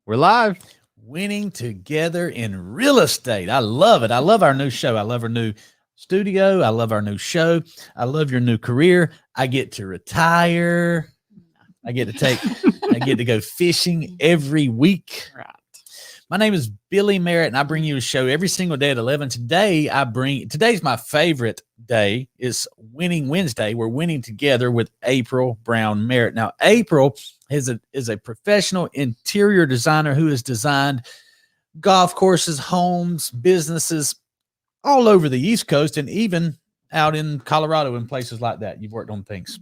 We're live. Winning together in real estate. I love it. I love our new show. I love our new studio. I love our new show. I love your new career. I get to retire. I get to go fishing every week. Right. My name is Billy Merritt, and I bring you a show every single day at 11. Today's my favorite day. Is Winning Wednesday. We're winning together with April Brown Merritt. Now, April is a professional interior designer who has designed golf courses, homes, businesses all over the East Coast and even out in Colorado and places like that. You've worked on things.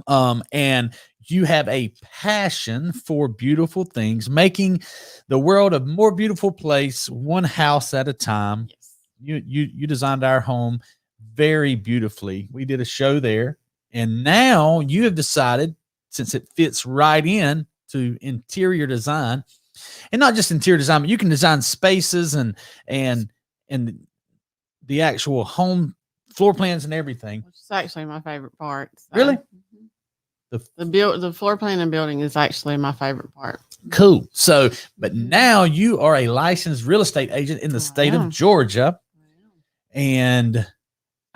And you have a passion for beautiful things, making the world a more beautiful place, one house at a time. Yes. You designed our home very beautifully. We did a show there, and now you have decided, since it fits right in to interior design, and not just interior design, but you can design spaces and the actual home floor plans and everything. Which is actually my favorite part. So. Really? The floor plan and building is actually my favorite part. Cool. So, but now you are a licensed real estate agent in the state of Georgia, and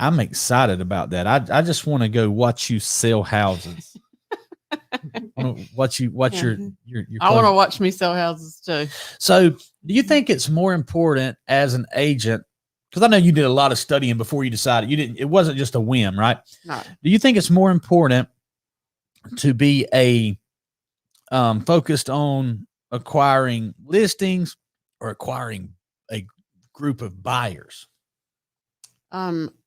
I'm excited about that. I just want to go watch you sell houses. I want to watch your I want to watch me sell houses too. So, do you think it's more important as an agent? Because I know you did a lot of studying before you decided. It wasn't just a whim, right? No. Do you think it's more important to be focused on acquiring listings or acquiring a group of buyers?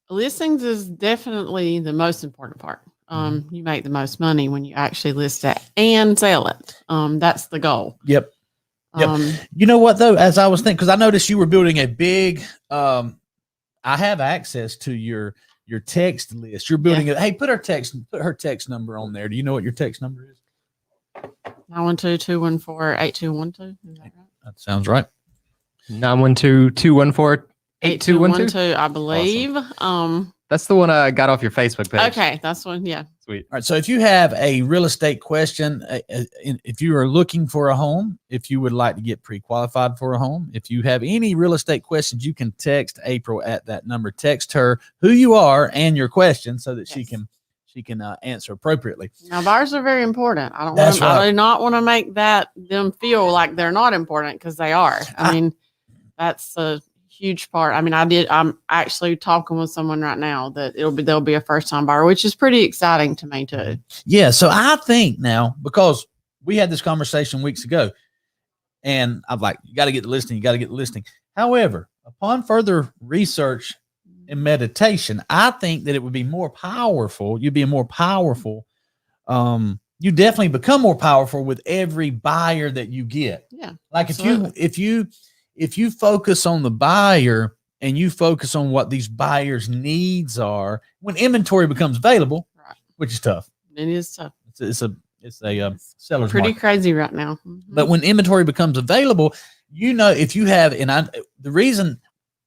Listings is definitely the most important part. You make the most money when you actually list it and sell it. That's the goal. Yep. You know what though? As I was thinking, because I noticed you were building a big, I have access to your text list. You're building it. Hey, put her text number on there. Do you know what your text number is? 912-214-8212. Is that right? That sounds right. 912-214-8212. I believe. Awesome. That's the one I got off your Facebook page. Okay, that's one. Yeah. Sweet. All right. So if you have a real estate question, if you are looking for a home, if you would like to get pre-qualified for a home, if you have any real estate questions, you can text April at that number. Text her who you are and your question so that she can answer appropriately. Now, buyers are very important. I do not want to make them feel like they're not important, because they are. I mean, that's a huge part. I mean, I'm actually talking with someone right now that they'll be a first time buyer, which is pretty exciting to me too. Yeah. So I think now, because we had this conversation weeks ago, and I'm like, you got to get the listing. You got to get the listing. However, upon further research and meditation, I think that it would be more powerful. You'd be more powerful. You definitely become more powerful with every buyer that you get. Yeah. Like if you focus on the buyer and you focus on what these buyers' needs are, when inventory becomes available, right, which is tough. It is tough. It's a seller's pretty market. Crazy right now. But when inventory becomes available, if you have, the reason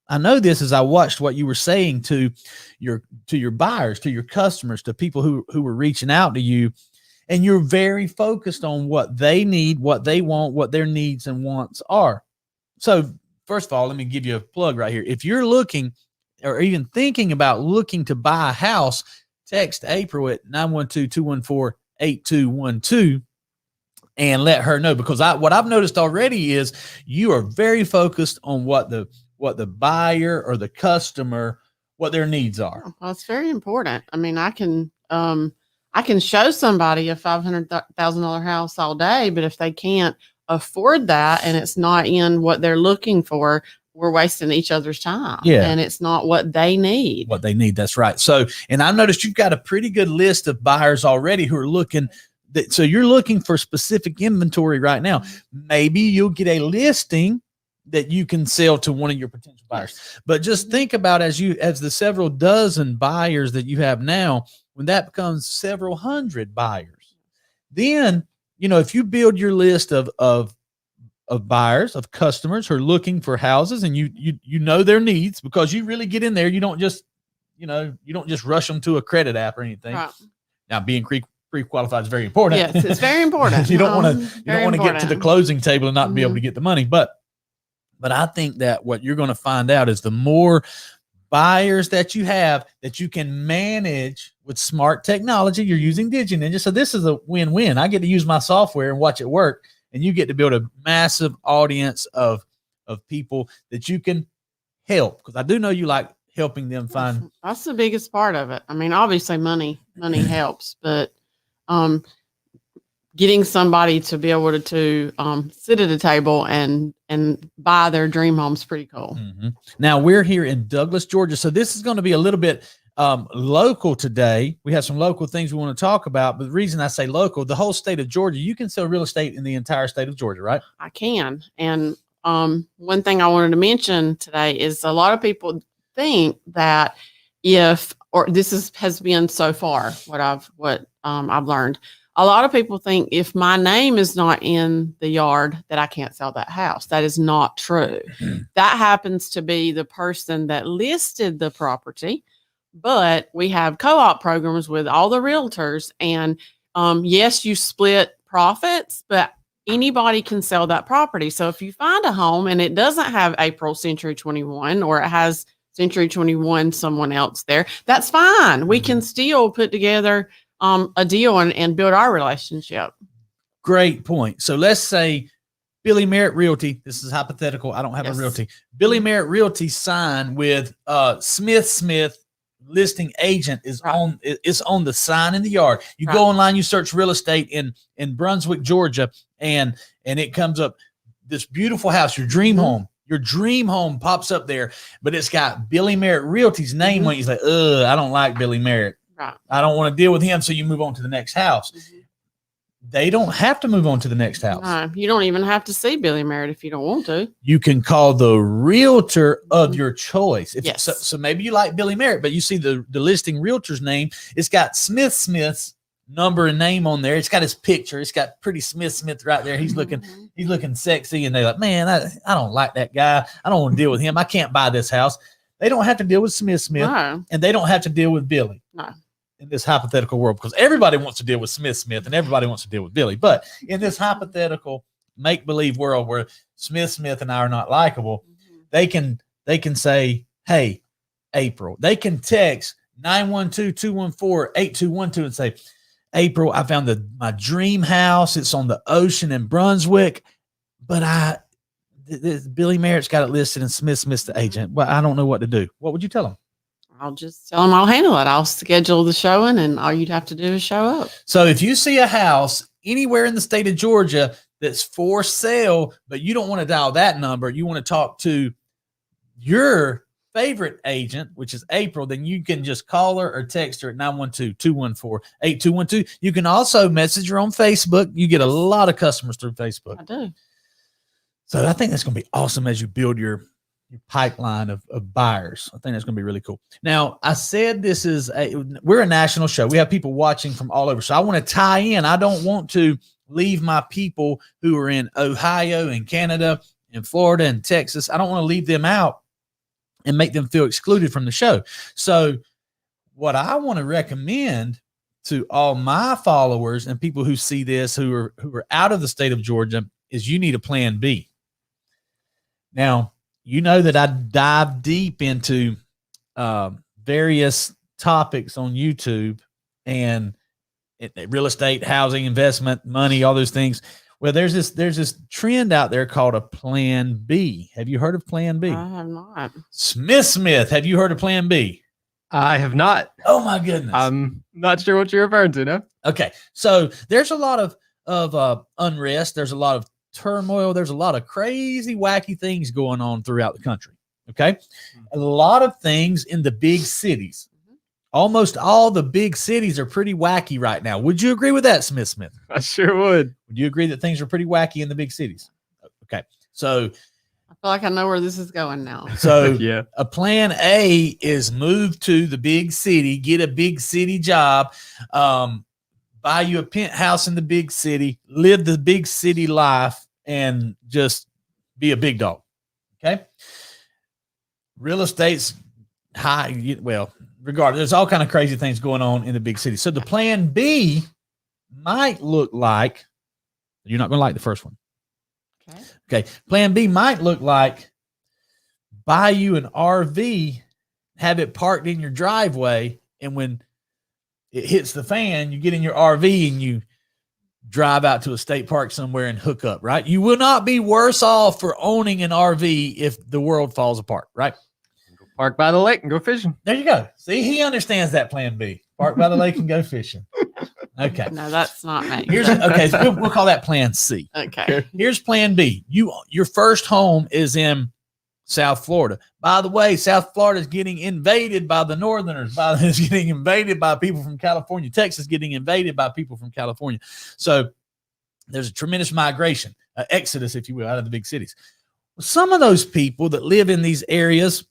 I know this is I watched what you were saying to your buyers, to your customers, to people who were reaching out to you, and you're very focused on what they need, what they want, what their needs and wants are. So first of all, let me give you a plug right here. If you're looking or even thinking about looking to buy a house, text April at 912-214-8212 and let her know, because what I've noticed already is you are very focused on what the buyer or the customer, what their needs are. Well, it's very important. I mean, I can show somebody a $500,000 house all day, but if they can't afford that and it's not in what they're looking for, we're wasting each other's time. Yeah. And it's not what they need. That's right. So, and I noticed you've got a pretty good list of buyers already who are looking. So you're looking for specific inventory right now. Maybe you'll get a listing that you can sell to one of your potential buyers. But just think about as the several dozen buyers that you have now, when that becomes several hundred buyers, then, if you build your list of buyers, of customers who are looking for houses, and you know their needs, because you really get in there, you don't just rush them to a credit app or anything. Right. Now, being pre-qualified is very important. Yes, it's very important. You don't want to get to the closing table and not be able to get the money. But I think that what you're going to find out is the more buyers that you have that you can manage with smart technology. You're using DigiNinja, so this is a win-win. I get to use my software and watch it work, and you get to build a massive audience of people that you can help, because I do know you like helping them find. That's the biggest part of it. I mean, obviously money helps, but getting somebody to be able to sit at a table and buy their dream home is pretty cool. Now we're here in Douglas, Georgia, so this is going to be a little bit local today. We have some local things we want to talk about, but the reason I say local, the whole state of Georgia, you can sell real estate in the entire state of Georgia, right? I can. And one thing I wanted to mention today is a lot of people think that has been so far what I've learned. A lot of people think if my name is not in the yard that I can't sell that house. That is not true. That happens to be the person that listed the property, but we have co-op programs with all the realtors, and yes, you split profits, but anybody can sell that property. So if you find a home and it doesn't have April Century 21 or it has Century 21 someone else there, that's fine. We can still put together a deal and build our relationship. Great point. So let's say Billy Merritt Realty, this is hypothetical, I don't have a realty. Billy Merritt Realty signed with Smith listing agent is on the sign in the yard. You go online, you search real estate in Brunswick, Georgia, and it comes up this beautiful house, your dream home. Your dream home pops up there, but it's got Billy Merritt Realty's name on it. He's like, I don't like Billy Merritt. Right. I don't want to deal with him. So you move on to the next house. They don't have to move on to the next house. No, you don't even have to see Billy Merritt if you don't want to. You can call the realtor of your choice. Yes. So maybe you like Billy Merritt, but you see the listing realtor's name. It's got Smith's number and name on there. It's got his picture. It's got pretty Smith right there. He's looking sexy, and they're like, man, I don't like that guy. I don't want to deal with him. I can't buy this house. They don't have to deal with Smith, no. And they don't have to deal with Billy. No. In this hypothetical world, because everybody wants to deal with Smith and everybody wants to deal with Billy. But in this hypothetical make-believe world where Smith and I are not likable, they can say, hey, April. They can text 912-214-8212 and say, April, I found my dream house. It's on the ocean in Brunswick, but Billy Merritt's got it listed and Smith's the agent. Well, I don't know what to do. What would you tell them? I'll just tell them I'll handle it. I'll schedule the showing, and all you'd have to do is show up. So if you see a house anywhere in the state of Georgia that's for sale, but you don't want to dial that number, you want to talk to your favorite agent, which is April, then you can just call her or text her at 912-214-8212. You can also message her on Facebook. You get a lot of customers through Facebook. I do. So I think that's going to be awesome as you build your pipeline of buyers. I think that's going to be really cool. Now, I said we're a national show. We have people watching from all over. So I want to tie in. I don't want to leave my people who are in Ohio and Canada and Florida and Texas. I don't want to leave them out and make them feel excluded from the show. So what I want to recommend to all my followers and people who see this, who are out of the state of Georgia, is you need a plan B. Now, you know that I dive deep into various topics on YouTube and real estate, housing, investment, money, all those things. Well, there's this trend out there called a plan B. Have you heard of plan B? I have not. Smith, have you heard of plan B? I have not. Oh my goodness. I'm not sure what you're referring to, no? Okay. So there's a lot of unrest. There's a lot of turmoil. There's a lot of crazy, wacky things going on throughout the country. Okay. A lot of things in the big cities. Almost all the big cities are pretty wacky right now. Would you agree with that, Smith? I sure would. Would you agree that things are pretty wacky in the big cities? Okay. So I feel like I know where this is going now. So yeah. A plan A is move to the big city, get a big city job, buy you a penthouse in the big city, live the big city life, and just be a big dog. Okay. Real estate's high. Well, regardless, there's all kind of crazy things going on in the big city. So the plan B might look like, you're not going to like the first one. Okay. Okay. Plan B might look like buy you an RV, have it parked in your driveway, and when it hits the fan, you get in your RV and you drive out to a state park somewhere and hook up, right? You will not be worse off for owning an RV if the world falls apart, right? Go park by the lake and go fishing. There you go. See, he understands that plan B. Park by the lake and go fishing. Okay. No, that's not me. Okay, so we'll call that plan C. Okay. Here's plan B. Your first home is in South Florida. By the way, South Florida is getting invaded by the Northerners. It's getting invaded by people from California. Texas getting invaded by people from California. So there's a tremendous migration, exodus, if you will, out of the big cities. Some of those people that live in these areas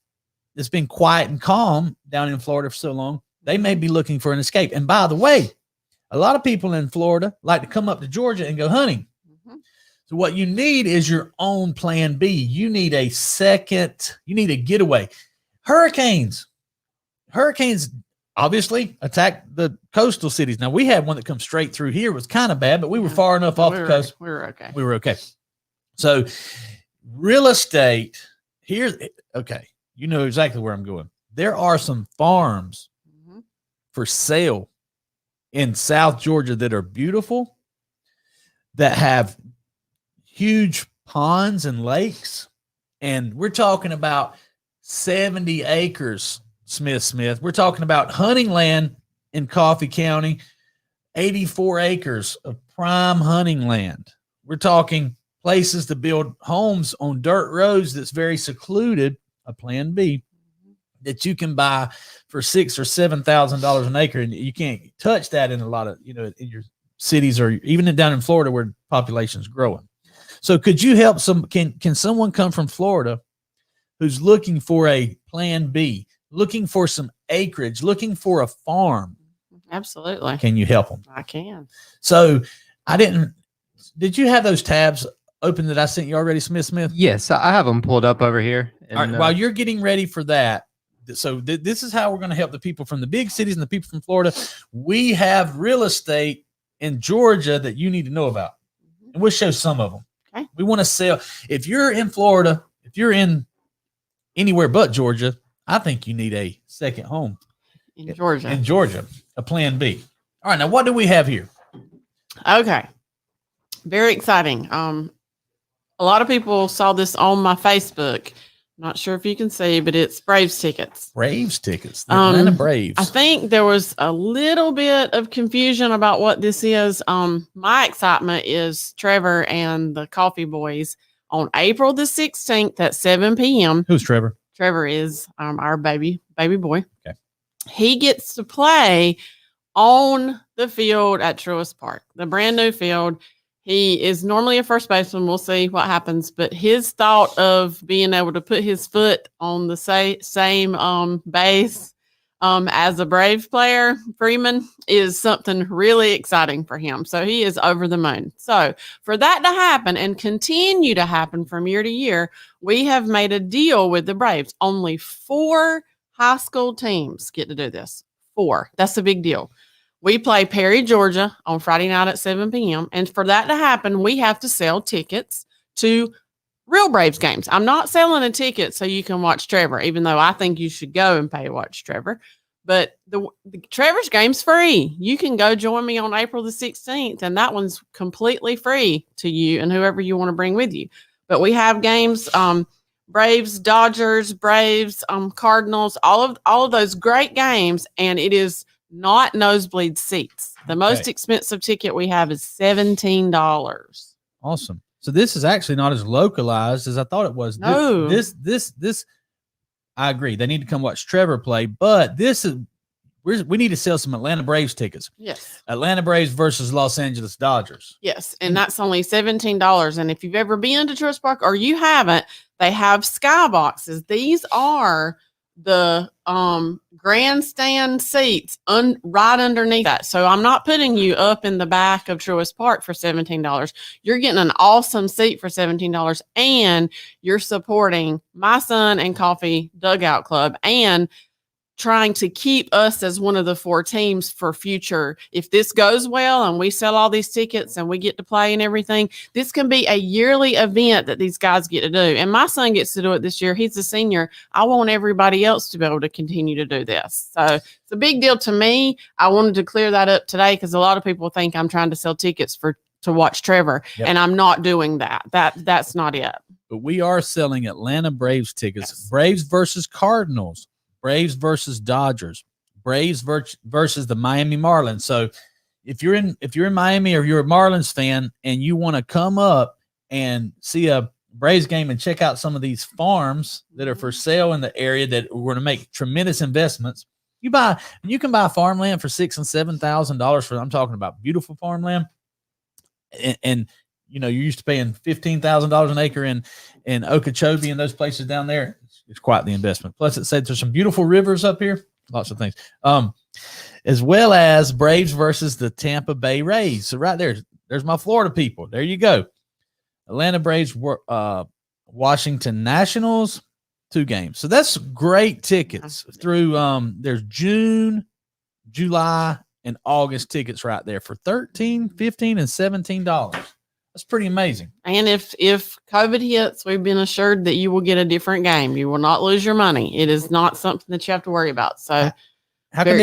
that's been quiet and calm down in Florida for so long, they may be looking for an escape. And by the way, a lot of people in Florida like to come up to Georgia and go hunting. So what you need is your own plan B. You need a getaway. Hurricanes obviously attack the coastal cities. Now we had one that comes straight through here. It was kind of bad, but we were far enough off the coast. We were okay. We were okay. So real estate okay. You know exactly where I'm going. There are some farms for sale in South Georgia that are beautiful, that have huge ponds and lakes. And we're talking about 70 acres, Smith. We're talking about hunting land in Coffee County, 84 acres of prime hunting land. We're talking places to build homes on dirt roads that's very secluded, a plan B, that you can buy for $6,000 or $7,000 an acre. And you can't touch that in a lot of, in your cities or even down in Florida where population is growing. So could you help can someone come from Florida who's looking for a plan B, looking for some acreage, looking for a farm? Absolutely. Can you help them? I can. So did you have those tabs open that I sent you already, Smith? Yes, I have them pulled up over here. And, all right, while you're getting ready for that, so this is how we're going to help the people from the big cities and the people from Florida. We have real estate in Georgia that you need to know about. And we'll show some of them. Okay. We want to sell. If you're in Florida, if you're in anywhere but Georgia, I think you need a second home In Georgia. A plan B. All right. Now, what do we have here? Okay. Very exciting. A lot of people saw this on my Facebook. Not sure if you can see, but it's Braves tickets. Braves tickets. The Atlanta Braves. I think there was a little bit of confusion about what this is. My excitement is Trevor and the Coffee Boys on April the 16th at 7 p.m. Who's Trevor? Trevor is our baby boy. Okay. He gets to play on the field at Truist Park, the brand new field. He is normally a first baseman. We'll see what happens. But his thought of being able to put his foot on the same base as a Brave player, Freeman, is something really exciting for him. So he is over the moon. So for that to happen and continue to happen from year to year, we have made a deal with the Braves. Only 4 high school teams get to do this. 4. That's a big deal. We play Perry, Georgia on Friday night at 7 p.m. And for that to happen, we have to sell tickets to real Braves games. I'm not selling a ticket so you can watch Trevor, even though I think you should go and pay to watch Trevor. But the Trevor's game's free. You can go join me on April the 16th, and that one's completely free to you and whoever you want to bring with you. But we have games, Braves, Dodgers, Braves, Cardinals, all of those great games, and it is not nosebleed seats. The most expensive ticket we have is $17. Awesome. So this is actually not as localized as I thought it was. No. This I agree. They need to come watch Trevor play, but we need to sell some Atlanta Braves tickets. Yes. Atlanta Braves versus Los Angeles Dodgers. Yes. And that's only $17. And if you've ever been to Truist Park or you haven't, they have skyboxes. These are the grandstand seats right underneath that. So I'm not putting you up in the back of Truist Park for $17. You're getting an awesome seat for $17, and you're supporting my son and Coffee Dugout Club and trying to keep us as one of the 4 teams for future. If this goes well and we sell all these tickets and we get to play and everything, this can be a yearly event that these guys get to do. And my son gets to do it this year. He's a senior. I want everybody else to be able to continue to do this. So it's a big deal to me. I wanted to clear that up today because a lot of people think I'm trying to sell tickets to watch Trevor, and I'm not doing that. That's not it. But we are selling Atlanta Braves tickets. Yes. Braves versus Cardinals. Braves versus Dodgers, Braves versus the Miami Marlins. So if you're in Miami or you're a Marlins fan and you want to come up and see a Braves game and check out some of these farms that are for sale in the area that we're going to make tremendous investments, you can buy farmland for $6,000 and $7,000 for. I'm talking about beautiful farmland, and you're used to paying $15,000 an acre in Okeechobee and those places down there. It's quite the investment. Plus, it said there's some beautiful rivers up here, lots of things, as well as Braves versus the Tampa Bay Rays. So right there's my Florida people. There you go. Atlanta Braves, Washington Nationals, 2 games. So that's great tickets through. There's June, July, and August tickets right there for $13, $15, and $17. That's pretty amazing. And if COVID hits, we've been assured that you will get a different game. You will not lose your money. It is not something that you have to worry about. So how can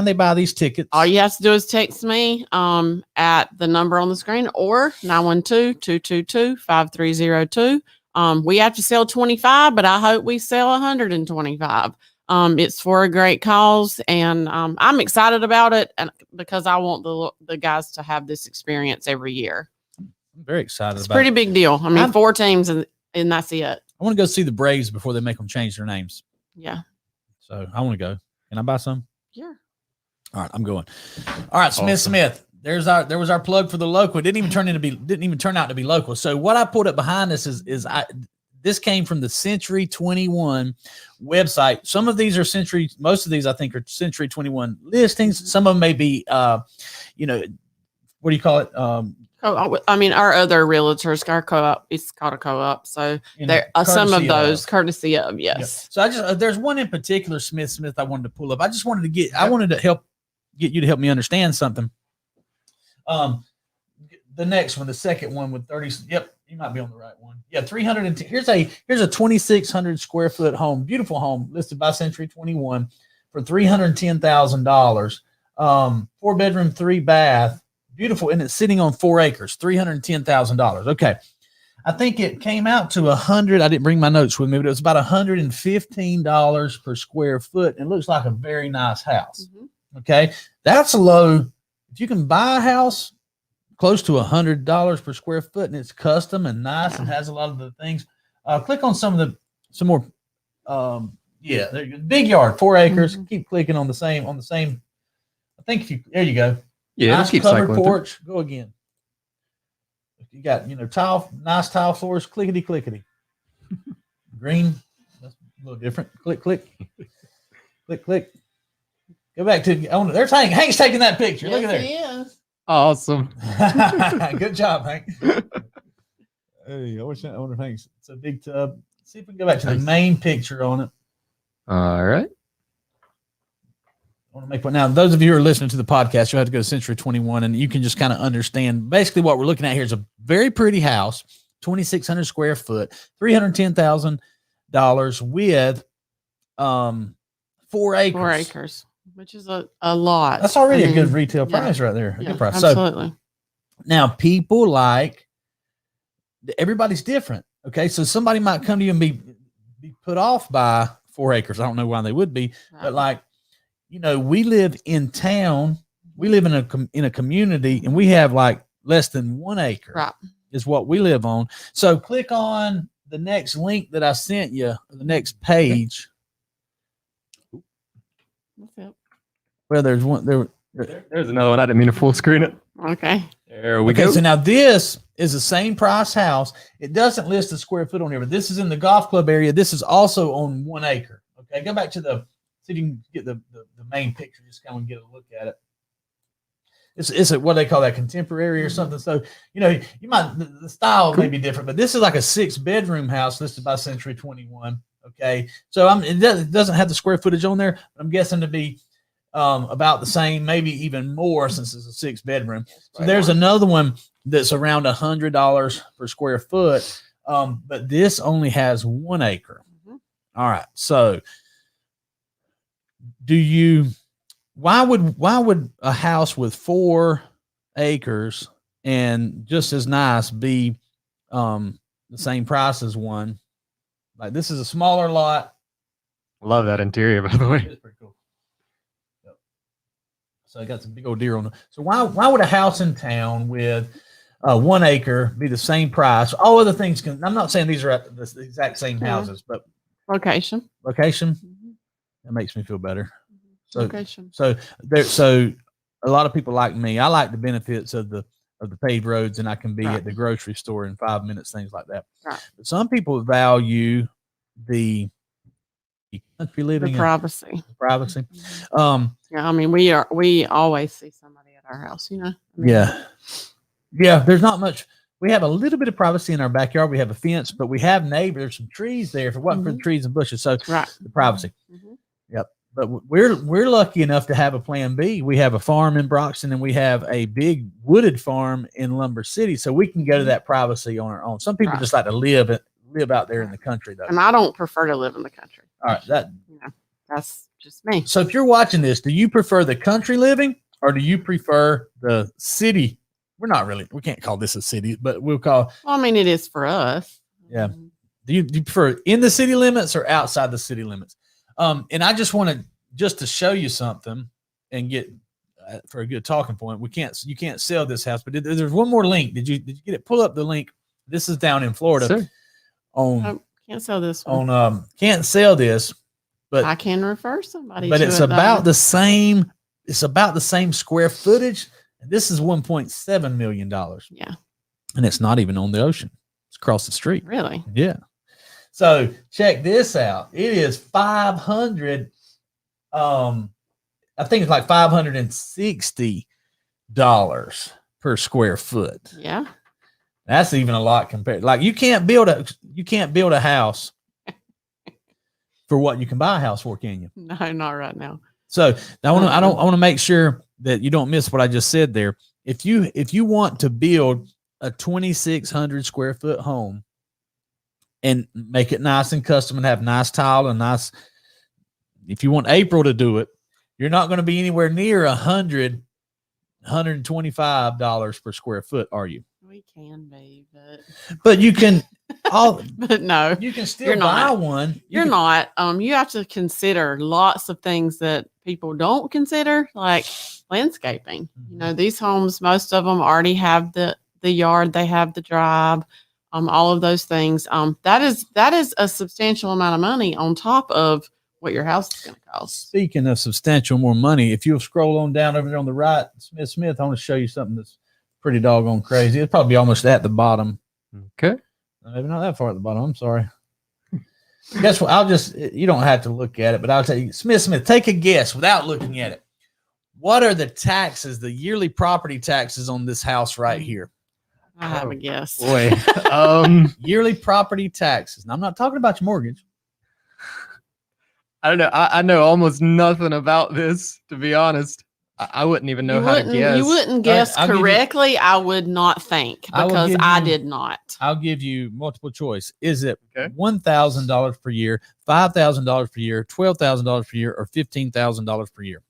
they buy these tickets? All you have to do is text me at the number on the screen or 912-222-5302. We have to sell 25, but I hope we sell 125. It's for a great cause, and I'm excited about it, and because I want the guys to have this experience every year. I'm very excited. It's a pretty big deal. I mean, 4 teams, and that's it. I want to go see the Braves before they make them change their names. Yeah. So I want to go. Can I buy some? Sure. All right, I'm going. All right, Smith. There was our plug for the local. It didn't even turn out to be local. So what I put up behind this is this came from the Century 21 website. Some of these are most of these I think are Century 21 listings. Some of them may be what do you call it? I mean, our other realtors, our co-op, it's called a co-op. So there are some of those courtesy of, yes. Yeah. So there's one in particular, Smith, I wanted to pull up. I wanted to get you to help me understand something. The next one, the second one with 30. Yep. You might be on the right one. Yeah. 310. Here's a 2,600 square foot home, beautiful home listed by Century 21 for $310,000. 4-bedroom, 3-bath. Beautiful, and it's sitting on 4 acres, $310,000. Okay, I think it came out to $100. I didn't bring my notes with me, but it was about $115 per square foot. And it looks like a very nice house. Mm-hmm. Okay, that's low. If you can buy a house close to $100 per square foot and it's custom and nice and has a lot of the things, click on some more. Big yard, 4 acres. Mm-hmm. Keep clicking on the same. I think there you go. Yeah, nice covered porch. Go again. You got nice tile floors. Clickety. Green. That's a little different. Click. Click. Go back to. There's Hank. Hank's taking that picture. Yes, look at there. He is. Awesome. Good job, Hank. Hey, I wonder if Hank's. It's a big tub. Let's see if we can go back to the main picture on it. All right. I want to make one. Now, those of you who are listening to the podcast, you'll have to go to Century 21, and you can just kind of understand. Basically, what we're looking at here is a very pretty house, 2,600 square foot, $310,000 with 4 acres. 4 acres, which is a lot. That's already a good retail price right there. A good price. Absolutely. So, now, people everybody's different. Okay, so somebody might come to you and be put off by 4 acres. I don't know why they would be, but we live in town. We live in a community, and we have less than 1 acre. Right. Is what we live on. So click on the next link that I sent you, the next page. Well, there's one there. There's another one. I didn't mean to full screen it. Okay. There we go. So now this is the same price house. It doesn't list the square foot on here, but this is in the golf club area. This is also on 1 acre. Okay, go back to see if you can get the main picture, just kind of get a look at it. It's what they call that, contemporary or something. So, you might, the style may be different, but this is like a 6-bedroom house listed by Century 21. Okay, so it doesn't have the square footage on there, but I'm guessing to be about the same, maybe even more, since it's a 6-bedroom. So there's another one that's around $100 per square foot, but this only has 1 acre. All right, so why would a house with 4 acres and just as nice be the same price as one? Like, this is a smaller lot. Love that interior, by the way. It's pretty cool. Yep. So I got some big old deer on it. So why would a house in town with 1 acre be the same price? All other things can. I'm not saying these are at the exact same houses, but Location. That makes me feel better. So Location. So a lot of people like me. I like the benefits of the paved roads, and I can be at the grocery store in 5 minutes, things like that. Right. But some people value the country living, the privacy. Privacy. Yeah, I mean, we always see somebody at our house, you know. I mean, yeah. There's not much. We have a little bit of privacy in our backyard. We have a fence, but we have neighbors. There's some trees there. If it wasn't for the trees and bushes, so the privacy. Yep. But we're lucky enough to have a plan B. We have a farm in Broxton, and we have a big wooded farm in Lumber City, so we can go to that privacy on our own. Some people just like to live out there in the country, though. And I don't prefer to live in the country. All right, that's just me. So if you're watching this, do you prefer the country living or do you prefer the city? We can't call this a city, but we'll call. Well, I mean, it is for us. Yeah. Do you prefer in the city limits or outside the city limits? And I just want to show you something and get for a good talking point. You can't sell this house, but there's one more link. Did you get it? Pull up the link. This is down in Florida. Sure. Can't sell this one. Can't sell this, but I can refer somebody. But to it's about the same. It's about the same square footage. And this is $1.7 million. Yeah. And it's not even on the ocean. It's across the street. Really? Yeah. So check this out. It is 500. I think it's like $560 per square foot. Yeah. That's even a lot compared. Like you can't build a house for what you can buy a house for, can you? No, not right now. So I want to make sure that you don't miss what I just said there. If you want to build a 2,600 square foot home and make it nice and custom and have nice tile and nice, if you want April to do it, you're not going to be anywhere near $125 per square foot, are you? We can be, but you can but no, you can still buy one. You're not. You have to consider lots of things that people don't consider, like landscaping. You know, these homes, most of them already have the yard, they have the drive, all of those things. That is a substantial amount of money on top of what your house is going to cost. Speaking of substantial more money, if you'll scroll on down over there on the right, Smith, I want to show you something that's pretty doggone crazy. It's probably almost at the bottom. Okay. Maybe not that far at the bottom. I'm sorry. Guess what? You don't have to look at it, but I'll tell you, Smith, take a guess without looking at it. What are the taxes, the yearly property taxes on this house right here? I have a guess. Boy. Yearly property taxes. Now, I'm not talking about your mortgage. I don't know. I know almost nothing about this, to be honest. I wouldn't even know how to guess. You wouldn't guess correctly. I would not think because I did not. I'll give you multiple choice. Is it $1,000 per year, $5,000 per year, $12,000 per year, or $15,000 per year?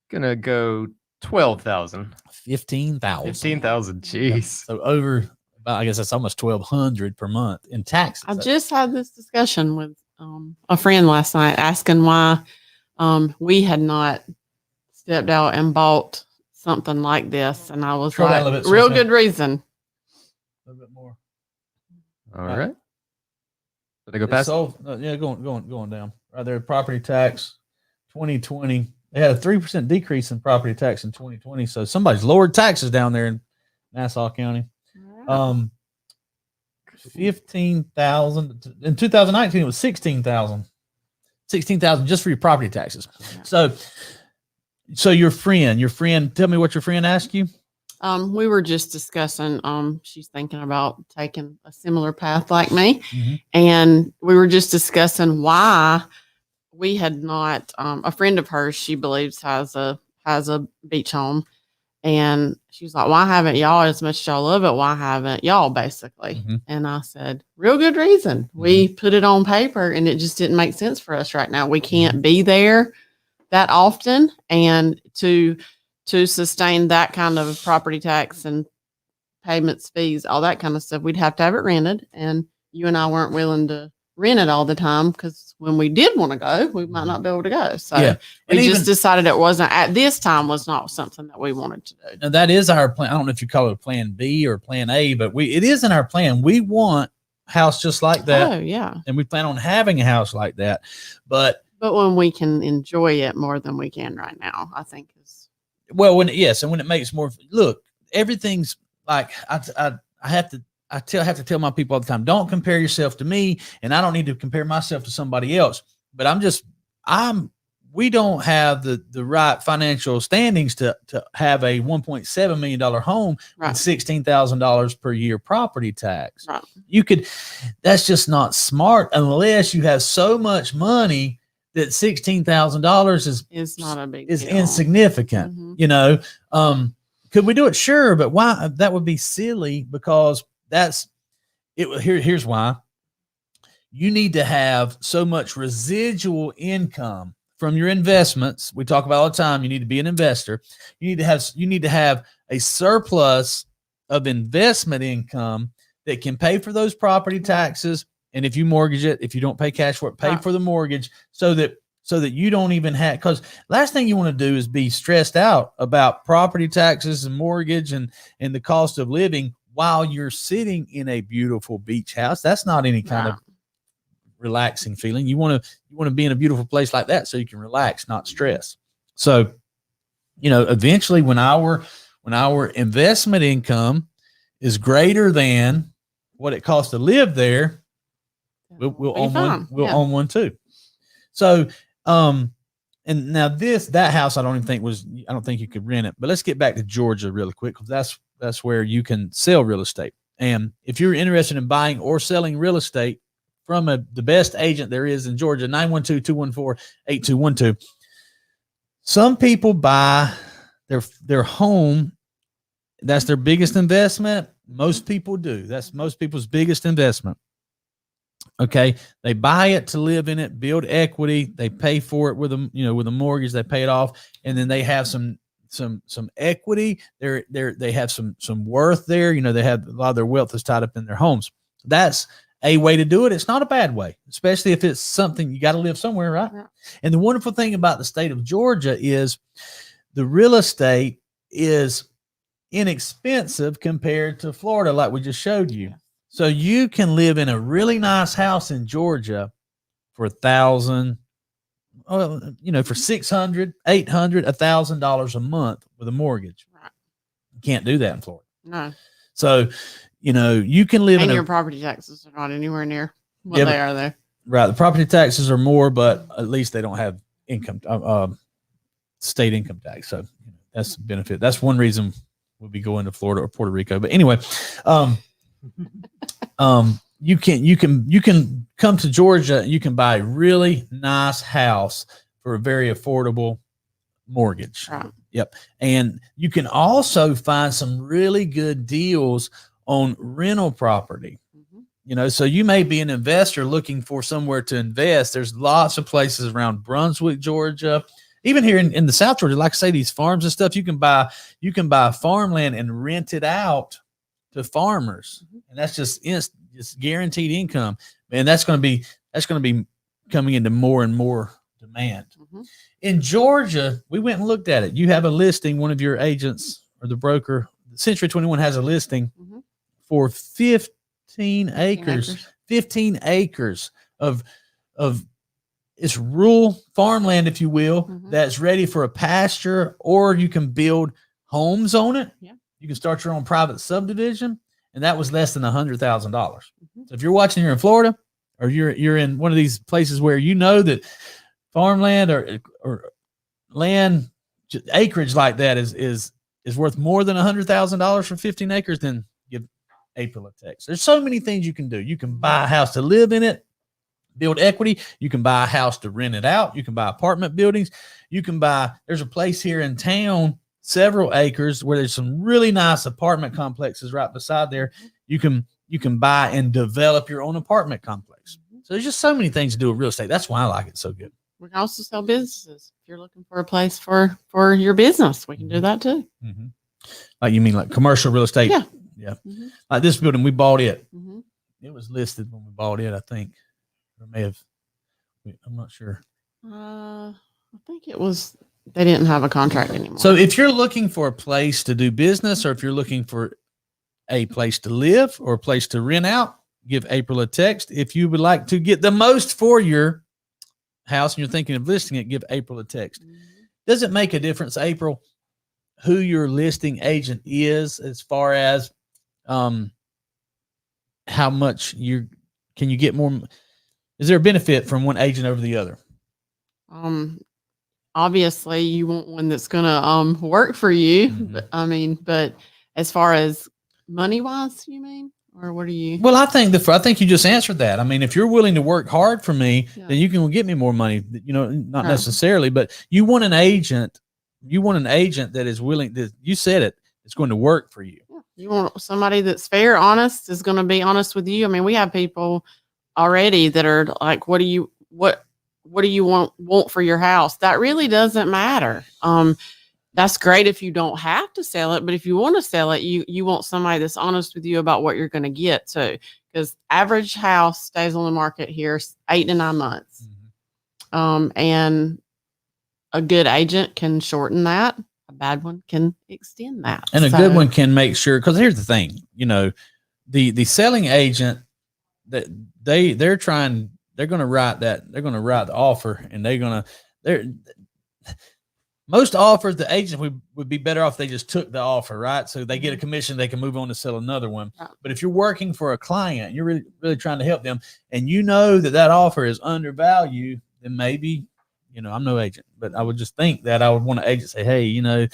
Gonna go 12,000. 15,000. 15,000. Jeez. So over, I guess that's almost 1,200 per month in taxes. I just had this discussion with a friend last night, asking why we had not stepped out and bought something like this, and I was like, real good reason. A little bit more. All right. Did I go past? Yeah, going down. Right there, property tax 2020. They had a 3% decrease in property tax in 2020. So somebody's lowered taxes down there in Nassau County. Yeah. 15,000 in 2019. It was 16,000. 16,000 just for your property taxes. Yeah. So your friend, tell me what your friend asked you. We were just discussing, she's thinking about taking a similar path like me. Mm-hmm. And we were just discussing why we had not, a friend of hers, she believes has a beach home. And she was like, why haven't y'all, as much as y'all love it, why haven't y'all, basically? Mm-hmm. And I said, real good reason. Mm-hmm. We put it on paper and it just didn't make sense for us right now. We can't be there that often. And to sustain that kind of property tax and payments, fees, all that kind of stuff, we'd have to have it rented. And you and I weren't willing to rent it all the time because when we did want to go, we might not be able to go. So we just decided it wasn't at this time was not something that we wanted to do. Now that is our plan. I don't know if you call it a plan B or plan A, but it is in our plan. We want a house just like that. Oh yeah. And we plan on having a house like that. But when we can enjoy it more than we can right now, I think is when it makes more, look, everything's like I have to tell my people all the time, don't compare yourself to me, and I don't need to compare myself to somebody else. But we don't have the right financial standings to have a $1.7 million home with $16,000 per year property tax. Right. That's just not smart unless you have so much money that $16,000 is not a big deal. Insignificant. Mm-hmm. Could we do it? Sure, but why? That would be silly because that's it. Here's why. You need to have so much residual income from your investments. We talk about all the time. You need to be an investor. You need to have a surplus of investment income that can pay for those property taxes. And if you mortgage it, if you don't pay cash for it, pay for the mortgage so that you don't even have, because last thing you want to do is be stressed out about property taxes and mortgage and the cost of living while you're sitting in a beautiful beach house. That's not any kind of relaxing feeling. You want to be in a beautiful place like that so you can relax, not stress. So, eventually when our investment income is greater than what it costs to live there, we'll own one too. So, and now that house, I don't think you could rent it, but let's get back to Georgia really quick. Cause that's where you can sell real estate. And if you're interested in buying or selling real estate from the best agent there is in Georgia, 912-214-8212. Some people buy their home. That's their biggest investment. Most people do. That's most people's biggest investment. Okay. They buy it to live in it, build equity. They pay for it with a mortgage, they pay it off. And then they have some equity. They have some worth there. They have a lot of their wealth is tied up in their homes. That's a way to do it. It's not a bad way, especially if it's something you got to live somewhere, right? Yeah. And the wonderful thing about the state of Georgia is the real estate is inexpensive compared to Florida, like we just showed you. So you can live in a really nice house in Georgia for $1,000, for $600, $800, $1,000 a month with a mortgage. Right. You can't do that in Florida. No. So, you can live your property taxes are not anywhere near what they are there. Right. The property taxes are more, but at least they don't have state income tax. So that's a benefit. That's one reason we'll be going to Florida or Puerto Rico. But anyway, you can come to Georgia. You can buy a really nice house for a very affordable mortgage. Right. Yep. And you can also find some really good deals on rental property. Mm-hmm. So you may be an investor looking for somewhere to invest. There's lots of places around Brunswick, Georgia, even here in the South Georgia. Like I say, these farms and stuff, you can buy farmland and rent it out to farmers. Mm-hmm. And that's just guaranteed income. And that's going to be coming into more and more demand. Mm-hmm. In Georgia, we went and looked at it. You have a listing, one of your agents or the broker, Century 21 has a listing for 15 acres. 15 acres of it's rural farmland, if you will, that's ready for a pasture, or you can build homes on it. Yeah. You can start your own private subdivision, and that was less than $100,000. So if you're watching here in Florida, or you're in one of these places where that farmland or land acreage like that is is worth more than $100,000 for 15 acres, then give April a text. There's so many things you can do. You can buy a house to live in it, build equity. You can buy a house to rent it out. You can buy apartment buildings. You can buy, there's a place here in town, several acres, where there's some really nice apartment complexes right beside there. You can buy and develop your own apartment complex. So there's just so many things to do with real estate. That's why I like it so good. We can also sell businesses. If you're looking for a place for your business, we can do that too. Mm-hmm. Like, you mean like commercial real estate? Yeah. Yeah. Mm-hmm. Like this building, we bought it. Mm-hmm. It was listed when we bought it, I think. Or may have, I'm not sure. I think it was, they didn't have a contract anymore. So if you're looking for a place to do business, or if you're looking for a place to live or a place to rent out, give April a text. If you would like to get the most for your house and you're thinking of listing it, give April a text. Does it make a difference, April, who your listing agent is, as far as how much can you get more? Is there a benefit from one agent over the other? Obviously you want one that's gonna work for you. Mm-hmm. But as far as money wise, you mean? Or what are you? Well, I think you just answered that. I mean, if you're willing to work hard for me, then you can get me more money. Not necessarily, but you want an agent. You want an agent that is willing. That, you said it. It's going to work for you. Yeah. You want somebody that's fair, honest, is going to be honest with you. I mean, we have people already that are like, "What do you want for your house?" That really doesn't matter. That's great if you don't have to sell it, but if you want to sell it, you want somebody that's honest with you about what you're going to get too. Because average house stays on the market here 8 to 9 months. Mm-hmm. And a good agent can shorten that. A bad one can extend that. And a good one can make sure, because here's the thing, the selling agent, that they're going to write the offer, and most offers, the agent would be better off if they just took the offer, right? So they get a commission, they can move on to sell another one. But if you're working for a client, you're really, really trying to help them, and you know that offer is undervalued, then maybe, I'm no agent, but I would just think that I would want an agent say, hey,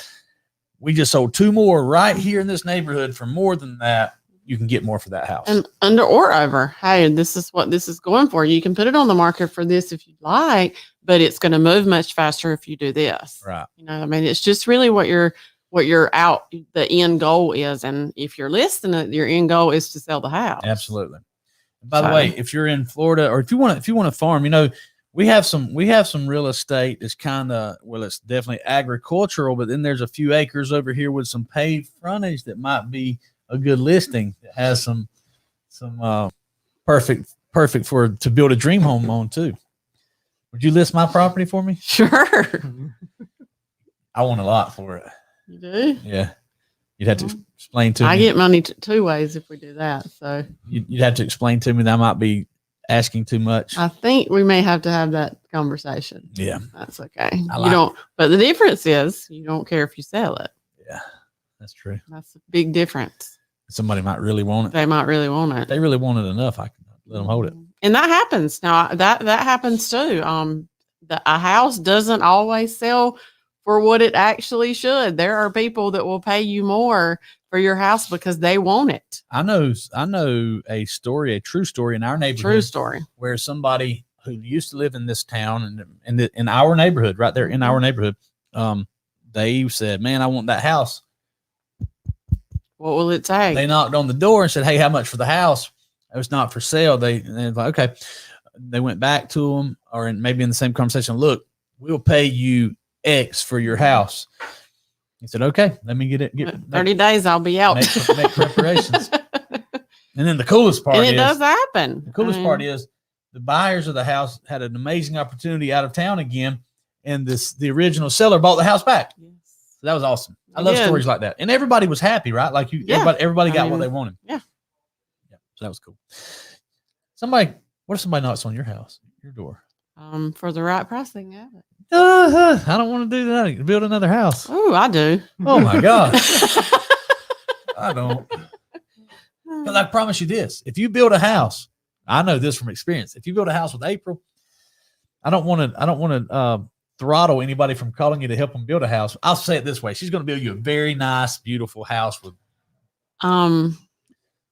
we just sold 2 more right here in this neighborhood for more than that. You can get more for that house. And under or over. Hey, this is what this is going for. You can put it on the market for this if you'd like, but it's going to move much faster if you do this. Right. It's just really what your the end goal is. And if you're listing it, your end goal is to sell the house. Absolutely. By the way, if you're in Florida, or if you want to farm, we have some real estate that's it's definitely agricultural, but then there's a few acres over here with some paved frontage that might be a good listing that has some perfect to build a dream home on too. Would you list my property for me? Sure. I want a lot for it. You do? Yeah. You'd have to explain to me. I get money 2 ways if we do that. So you'd have to explain to me that I might be asking too much. I think we may have to have that conversation. Yeah. That's okay. But the difference is you don't care if you sell it. Yeah, that's true. That's a big difference. Somebody might really want it. They might really want it. If they really want it enough, I can let them hold it. And that happens. Now that happens too. A house doesn't always sell for what it actually should. There are people that will pay you more for your house because they want it. I know a true story in our neighborhood. True story. Where somebody who used to live in this town and in our neighborhood, right there in our neighborhood, they said, "Man, I want that house." What will it take? They knocked on the door and said, "Hey, how much for the house?" It was not for sale. They're like, okay. They went back to them, or maybe in the same conversation, "Look, we'll pay you X for your house." He said, "Okay, let me get 30 days. I'll be out." Make preparations. And then the coolest part does happen. The coolest part is the buyers of the house had an amazing opportunity out of town again, and the original seller bought the house back. Yes. So that was awesome. I love stories like that, and everybody was happy, right? Like everybody got what they wanted. Yeah. So that was cool. What if somebody knocks on your house, your door? For the right price, they can have it. I don't want to do that. Build another house. Oh, I do. Oh my God. I don't. Because I promise you this: if you build a house, I know this from experience. If you build a house with April, I don't want to throttle anybody from calling you to help them build a house. I'll say it this way: she's going to build you a very nice, beautiful house with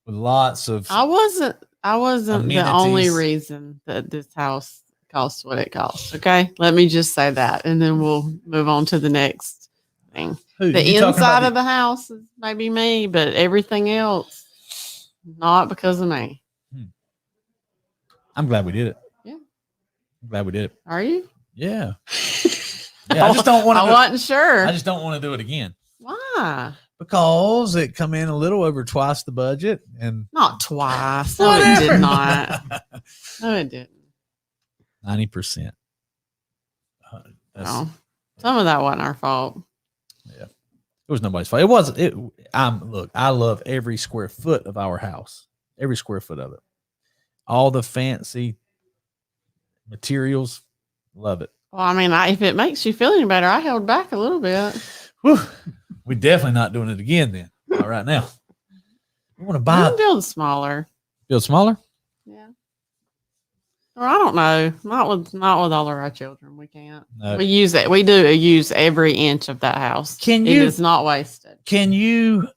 lots of. I wasn't amenities. the only reason that this house costs what it costs. Okay, let me just say that, and then we'll move on to the next thing. The inside of the house is maybe me, but everything else, not because of me. I'm glad we did it. Yeah, I'm glad we did it. Are you? Yeah. Yeah, I just don't want to. I wasn't sure. I just don't want to do it again. Why? Because it come in a little over twice the budget, and not twice. No, it did not. No, it didn't. 90%. No, some of that wasn't our fault. Yeah, it was nobody's fault. It wasn't. Look, I love every square foot of our house. Every square foot of it. All the fancy materials, love it. Well, I mean, if it makes you feel any better, I held back a little bit. Whew. We're definitely not doing it again then. Not right now. We want to buy it. Build smaller. Build smaller? Yeah. Or I don't know. Not with all of our children. We can't. No. We use it. We do use every inch of that house. It is not wasted. Can you,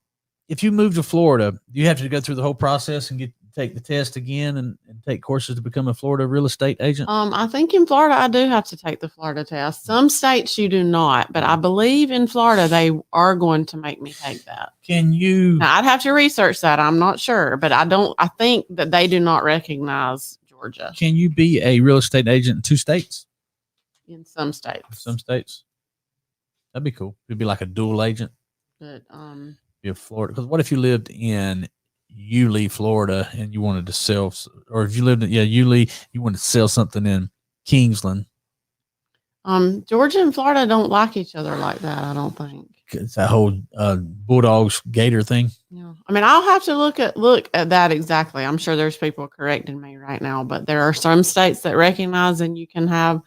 if you move to Florida, do you have to go through the whole process and take the test again and take courses to become a Florida real estate agent? I think in Florida I do have to take the Florida test. Some states you do not, but I believe in Florida they are going to make me take that. Can you? Now, I'd have to research that. I'm not sure, but I think that they do not recognize Georgia. Can you be a real estate agent in 2 states? In some states. Some states. That'd be cool. It'd be like a dual agent. But be a Florida. Because what if you lived in Yulee, Florida, and you wanted to sell, or if you lived in Yulee, you wanted to sell something in Kingsland. Georgia and Florida don't like each other like that. I don't think it's that whole Bulldogs Gator thing. Yeah, I mean, I'll have to look at that exactly. I'm sure there's people correcting me right now, but there are some states that recognize and you can have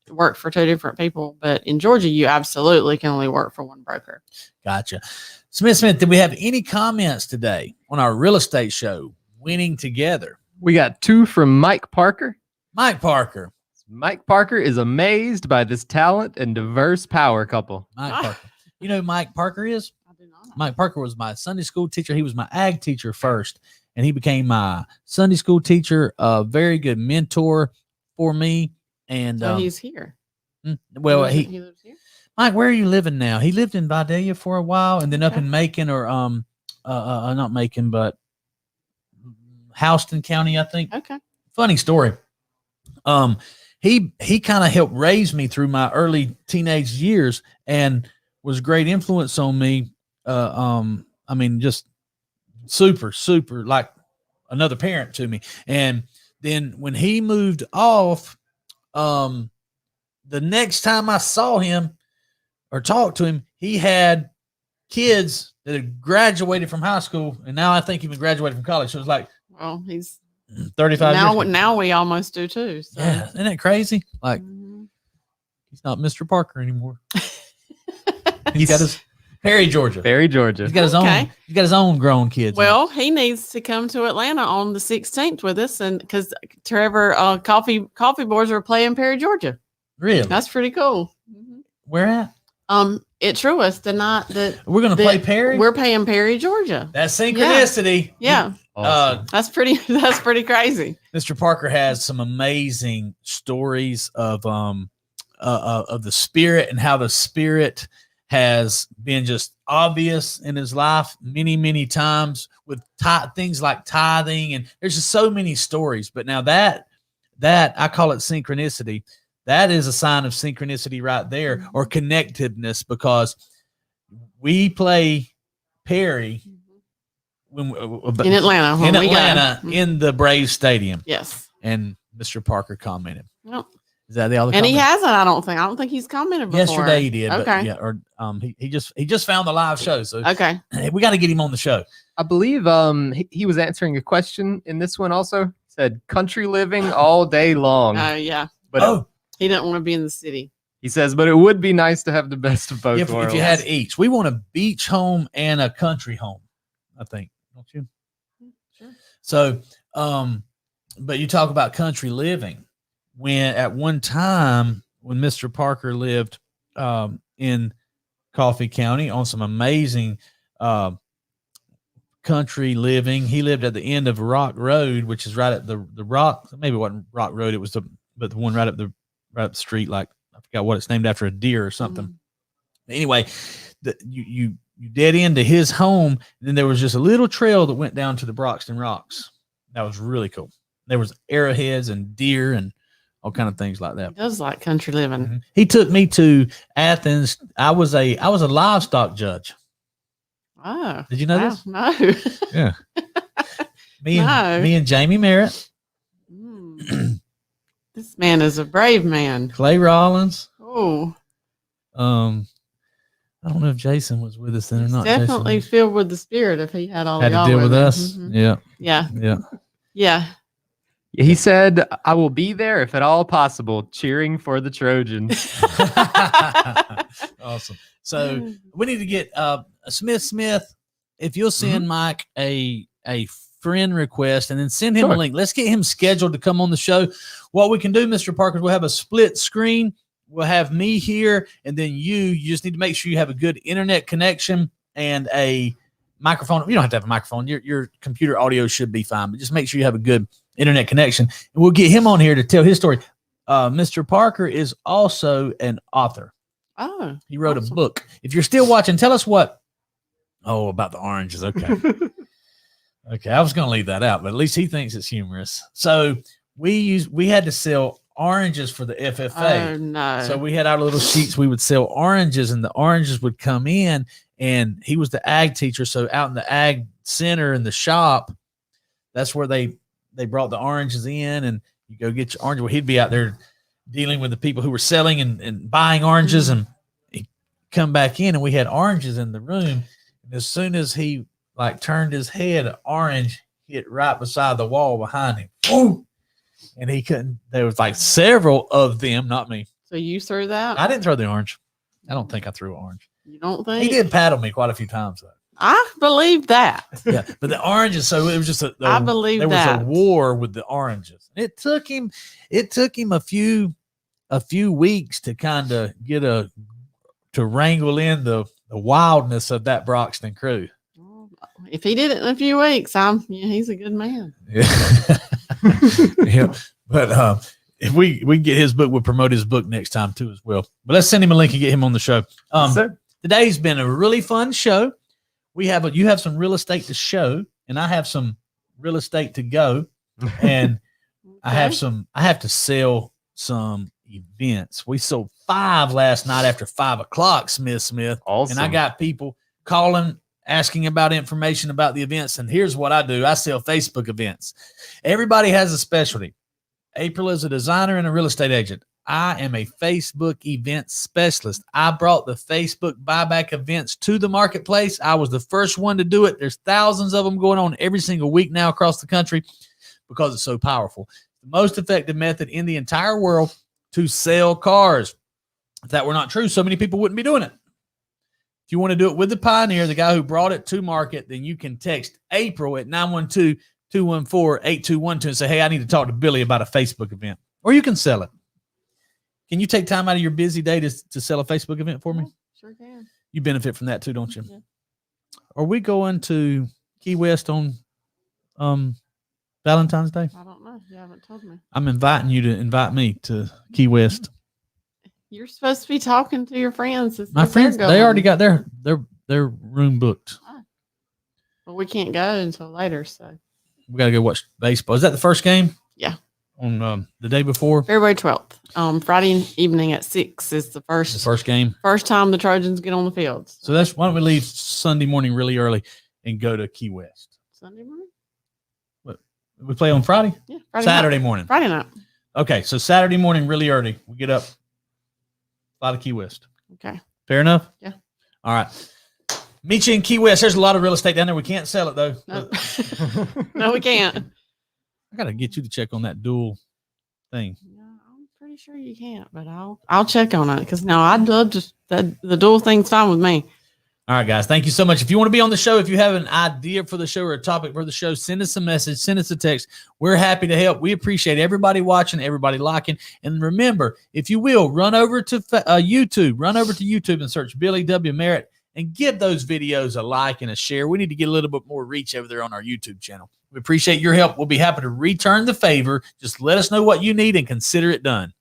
work for 2 different people, but in Georgia, you absolutely can only work for one broker. Gotcha. Smith, did we have any comments today on our real estate show, Winning Together? We got 2 from Mike Parker. Mike Parker is amazed by this talent and diverse power couple. Mike Parker. You know who Mike Parker is? I do not know. Mike Parker was my Sunday school teacher. He was my ag teacher first, and he became my Sunday school teacher, a very good mentor for me. And so he's here. Well, he lives here. Mike, where are you living now? He lived in Vidalia for a while, and then up in Macon, or not Macon, but Houston County, I think. Okay. Funny story. He kind of helped raise me through my early teenage years, and was a great influence on me. I mean, just super like another parent to me. And then when he moved off, the next time I saw him or talked to him, he had kids that had graduated from high school, and now I think even graduated from college. So it's like, well, he's 35 years. Now we almost do too. So. Yeah, isn't that crazy? Like, he's not Mr. Parker anymore. He's got his Perry, Georgia. He's got his own. He's got his own grown kids. Well, he needs to come to Atlanta on the 16th with us, and because Trevor coffee boards are playing Perry, Georgia. Really? That's pretty cool. Where at? At Truist, the night that we're going to play Perry. We're playing Perry, Georgia. That's synchronicity. Yeah. Awesome. That's pretty crazy. Mr. Parker has some amazing stories of the Spirit, and how the Spirit has been just obvious in his life many times with things like tithing, and there's just so many stories. But now that I call it synchronicity. That is a sign of synchronicity right there, or connectiveness, because we play Perry in Atlanta, in the Braves Stadium. Yes. And Mr. Parker commented. Yep. Is that the other? And he hasn't. I don't think he's commented before. Yesterday he did. Okay. But he just found the live show. So okay. We got to get him on the show. I believe he was answering a question in this one also. Said country living all day long. Yeah. But he didn't want to be in the city. He says, but it would be nice to have the best of both worlds. If you had each. We want a beach home and a country home, I think. Don't you? Sure. So, but you talk about country living. When at one time, when Mr. Parker lived in Coffee County on some amazing country living. He lived at the end of Rock Road, which is right at the Rock. Maybe it wasn't Rock Road. It was the one right up the street. Like I forgot what it's named after, a deer or something. Mm-hmm. Anyway, you dead into his home. And then there was just a little trail that went down to the Broxton Rocks. That was really cool. There was arrowheads and deer and all kind of things like that. He does like country living. Mm-hmm. He took me to Athens. I was a livestock judge. Oh, did you know this? No. Yeah. Me and Jamie Merritt. This man is a brave man. Clay Rollins. Oh. I don't know if Jason was with us then or not. Definitely filled with the Spirit if he had all had y'all to deal with us. Mm-hmm. Yeah. Yeah. Yeah. Yeah. He said, I will be there if at all possible, cheering for the Trojans. Awesome. So we need to get Smith, if you'll send Mike a friend request and then send him a link. Let's get him scheduled to come on the show. What we can do, Mr. Parker, we'll have a split screen. We'll have me here, and then you just need to make sure you have a good internet connection and a microphone. You don't have to have a microphone. Your computer audio should be fine, but just make sure you have a good internet connection. And we'll get him on here to tell his story. Mr. Parker is also an author. Oh, he wrote a book. If you're still watching, tell us what. Oh, about the oranges. Okay. Okay. I was going to leave that out, but at least he thinks it's humorous. So we had to sell oranges for the FFA. Oh, no. So we had our little sheets. We would sell oranges, and the oranges would come in, and he was the ag teacher. So out in the ag center in the shop, that's where they brought the oranges in, and you go get your orange. Well, he'd be out there dealing with the people who were selling and buying oranges, and he'd come back in, and we had oranges in the room. And as soon as he turned his head, an orange hit right beside the wall behind him. Boom! And he couldn't. There was several of them, not me. So you threw that? I didn't throw the orange. I don't think I threw an orange. You don't think? He did paddle me quite a few times, though. I believe that. Yeah, but the oranges. So it was just I believe there that. was a war with the oranges. It took him a few weeks to kind of to wrangle in the wildness of that Broxton crew. If he did it in a few weeks, he's a good man. Yeah. Yeah. But if we get his book, we'll promote his book next time too as well. But let's send him a link and get him on the show. Today's been a really fun show. You have some real estate to show, and I have some real estate to go, and okay. I have to sell some events. We sold 5 last night after 5 o'clock, Smith. Awesome. And I got people calling, asking about information about the events. And here's what I do. I sell Facebook events. Everybody has a specialty. April is a designer and a real estate agent. I am a Facebook event specialist. I brought the Facebook buyback events to the marketplace. I was the first one to do it. There's thousands of them going on every single week now across the country because it's so powerful. The most effective method in the entire world to sell cars. If that were not true, so many people wouldn't be doing it. If you want to do it with the pioneer, the guy who brought it to market, then you can text April at 912-214-8212 and say, hey, I need to talk to Billy about a Facebook event. Or you can sell it. Can you take time out of your busy day to sell a Facebook event for me? Yeah, sure can. You benefit from that too, don't you? Yeah. Are we going to Key West on Valentine's Day? I don't know. You haven't told me. I'm inviting you to invite me to Key West. You're supposed to be talking to your friends. My friends, they already got their room booked. Oh. Well, we can't go until later, so we got to go watch baseball. Is that the first game? Yeah. On the day before? February 12th. Friday evening at 6 is the first game. First time the Trojans get on the field. So why don't we leave Sunday morning really early and go to Key West? Sunday morning? What? We play on Friday? Yeah. Friday Saturday night. morning. Friday night. Okay, so Saturday morning really early. We get up. Fly to Key West. Okay. Fair enough? Yeah. All right. Meet you in Key West. There's a lot of real estate down there. We can't sell it, though. No, no we can't. I got to get you to check on that dual thing. No, I'm pretty sure you can't, but I'll check on it because now I'd love to. The dual thing's fine with me. All right, guys. Thank you so much. If you want to be on the show, if you have an idea for the show or a topic for the show, send us a message, send us a text. We're happy to help. We appreciate everybody watching, everybody liking. And remember, if you will, run over to YouTube and search Billy W. Merritt and give those videos a like and a share. We need to get a little bit more reach over there on our YouTube channel. We appreciate your help. We'll be happy to return the favor. Just let us know what you need and consider it done.